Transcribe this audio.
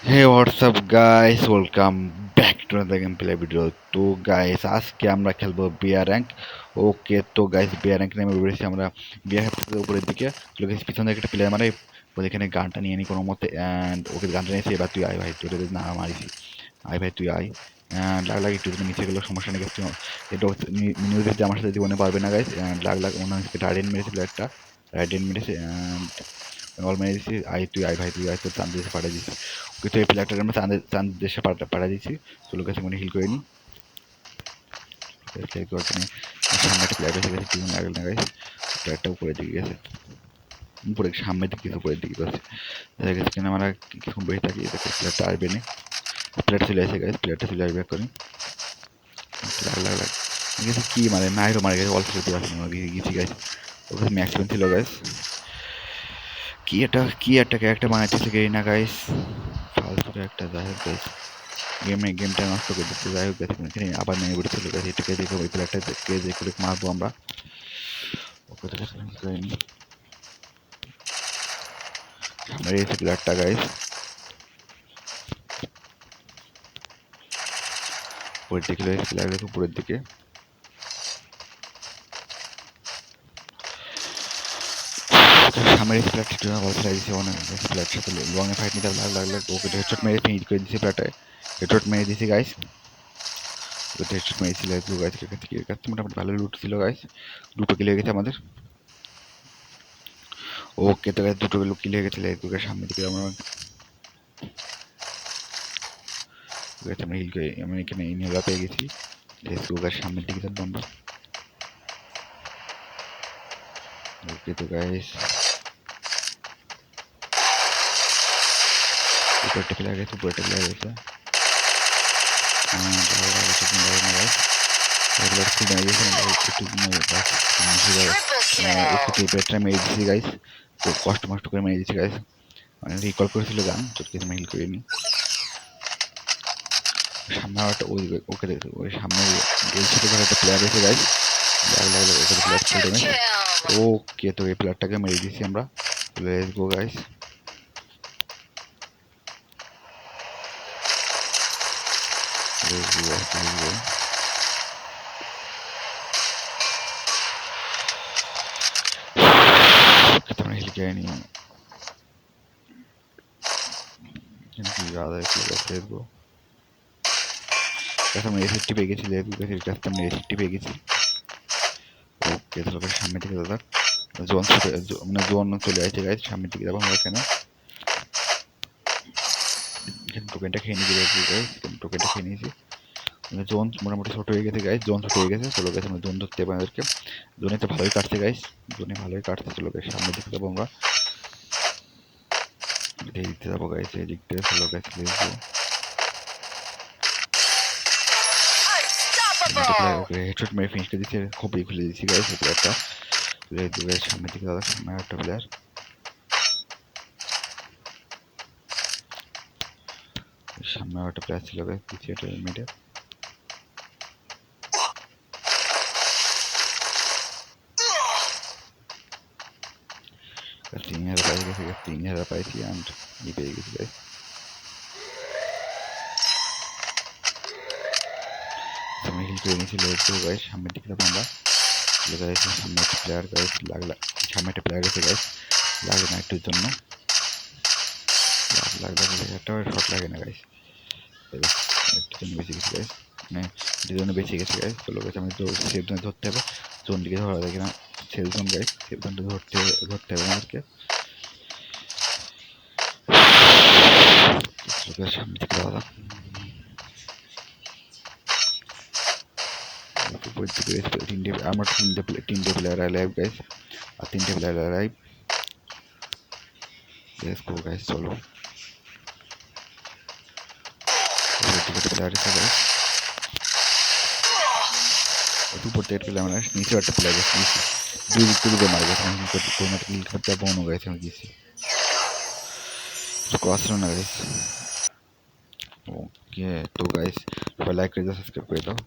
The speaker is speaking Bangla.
Hey WhatsApp guys, welcome back to the gameplay video. তো গাইস আজকে আমরা খেলবো বিয়ার র্যাঙ্ক। ওকে তো গাইস বিয়ার র্যাঙ্ক নামে বেরিয়েছি আমরা বিয়ার হ্যাপের উপরের দিকে। তো গাইস পিছনে একটা প্লেয়ার মানে বলে এখানে গানটা নিয়ে নি কোনো মতে, অ্যান্ড ওকে গানটা নিয়েছি। এবার তুই আয় ভাই, তোর না মারিছি, আয় ভাই তুই আয়। অ্যান্ড লাগ একটু যদি নিচে গেলেও সমস্যা নেই, কিন্তু এটা নিউজ দিতে আমার সাথে জীবনে পারবে না গাইস। অ্যান্ড লাগ মনে হয় রাইডেন মেরেছে প্লেয়ারটা, রাইডেন মেরেছে। অ্যান্ড অল মেরে দিচ্ছি, আয় তুই আয় ভাই তুই আয়, তোর চাঁদ দেশে পাঠিয়ে দিচ্ছি। ওকে তো এই প্লেয়ারটার আমরা চাঁদ দেশে পাঠিয়ে দিচ্ছি। চলো কাছে মনে হিল করে নিই। সামনে একটা প্লেয়ার এসে গেছে, টিম লাগল না গাইস। প্লেয়ারটা উপরের দিকে গেছে, উপরে সামনের দিকে উপরের দিকে গেছে। দেখা গেছে কিনা আমরা কিছুক্ষণ বসে থাকি, দেখে প্লেয়ারটা আসবে না। প্লেয়ার চলে আসে গাইস, প্লেয়ারটা চলে আসবে করি। লাগ লাগ লাগ গেছে কি মানে নাইরো মারে গেছে, অল্প খেলতে পারছি না গেছি গাইস। ওর কাছে ম্যাক্সিমাম ছিল গাইস। কি একটা ক্যারেক্টার বানাইতেছে গেরিনা গাইস, ফালতু একটা। যাই হোক গাইস, গেমটা নষ্ট করে দিচ্ছে। যাই হোক গাইস, এখানে আবার নেমে পড়েছিল গাইস। এটাকে দেখে ওই প্লেয়ারটাকে যে করে মারবো আমরা। ওকে তো করিনি, মেরে গেছে প্লেয়ারটা গাইস। উপরের দিকে প্লেয়ার গেছে উপরের দিকে। সামনে প্লেয়ারটা বল ফেলাই দিয়েছে, অনেক প্লেয়ার সাথে লং এ ফাইট নিতে লাগলে ওকে হেডশট মেরে ফিনিশ করে দিয়েছে প্লেয়ারটায়। হেডশট মেরে দিয়েছি গাইস, ওকে হেডশট মেরেছিল গাইস। এর কাছে মোটামুটি ভালো লুট ছিল গাইস, দুটো কিল হয়ে গেছে আমাদের। ওকে তো গাইস দুটো কিল হয়ে গেছে লেগুকের সামনে দিকে। আমরা আমরা হিল করে আমরা এখানে ইনহেলা পেয়ে গেছি। লেগুকের সামনের দিকে যাবো আমরা। ওকে তো গাইস উপরটা প্লেয়ার গেছে, উপরটা প্লেয়ার গেছে। পেটটা মেরে দিচ্ছি গাইস, খুব কষ্ট মষ্ট করে মেরে দিচ্ছি গাইস। মানে রিকল করেছিল গান, তোর কিছু হিল করিনি। সামনে একটা ওই ওকে দেখো, ওই সামনে ওই ছোট করে একটা প্লেয়ার এসে গাইস। লাগলো ওকে প্লেয়ার খেলতে নেই। ওকে তো এই প্লেয়ারটাকে মেরে দিচ্ছি আমরা। Let's go guys. Let's go guys, let's go. Okay তো আমরা হিল করে নিই, কিন্তু ज़्यादा है। Let's go. আমরা এসএসটি পেয়ে গেছি, লেটস গো। এর কাছে আমরা এসএসটি পেয়ে গেছি। ওকে তো লোকের সামনে দিকে দাদা জোন মানে জোন চলে আসছে গাইস। সামনের দিকে যাবো আমরা। এখানে টোকেনটা খেয়ে নিয়েছি গাইস, টোকেনটা খেয়ে নিয়েছি। জোন মোটামুটি ছোট হয়ে গেছে গাইস, জোন ছোট হয়ে গেছে। চলো গাইস আমরা জোন ধরতে হবে আমাদেরকে। জোনে তো ভালোই কাটছে গাইস, জোনে ভালোই কাটছে। চলো গাইস সামনের দিকে যাবো আমরা, এই দিকতে যাবো গাইস, এই দিক থেকে। চলো গাইস লেটস গো। হেডশট মেরে ফিনিশ করে দিচ্ছে, খোপড়ি খুলে দিচ্ছি গাইস এই প্লেয়ারটা। লেটস গো গাইস সামনের দিকে দাদা, সামনে একটা প্লেয়ার। সামনে একটা প্লেয়ার ছিল গাইস, পিছিয়ে একটা মিডে। তিন হাজার পাই গেছে, 3000 পাইছি। অ্যান্ড ই পেয়ে গেছি গাইস। আমি হিল করে নিয়েছি। লেটস গো গাইস সামনের দিকে যাবো আমরা। গাইস সামনে একটা প্লেয়ার গাইস, লাগলা সামনে একটা প্লেয়ার গেছে গাইস। লাগলো না একটুর জন্য, লাগলো একটা শট লাগে না গাইস। একটুর জন্য বেঁচে গেছি গাইস, মানে একটুর জন্য বেঁচে গেছি গাইস। চলো গাইস আমি তো সেফ জোনে ধরতে হবে, জোন দিকে ধরা যায় কিনা। সেফ জোন গাইস, সেফ জোনটা ধরতে হবে আমাদেরকে। সামনে দিকে দাদা উপরের দিকে তিনটে, আমার তিনটে প্লেয়ার লাইভ গাইস, আর তিনটে player live. Let's go guys চলো। উপরের প্লেয়ার এসে গাইস, উপর থেকে প্লেয়ার মানে নিচে একটা প্লেয়ার গেছে, নিচে দুই দিক থেকে মারা গেছে। আমি কোনো একটা কিল করতে বনো গাইছে, আমি দিয়েছি ক্রস না গাইস। ওকে তো গাইস সবাই লাইক করে দাও, সাবস্ক্রাইব করে দাও।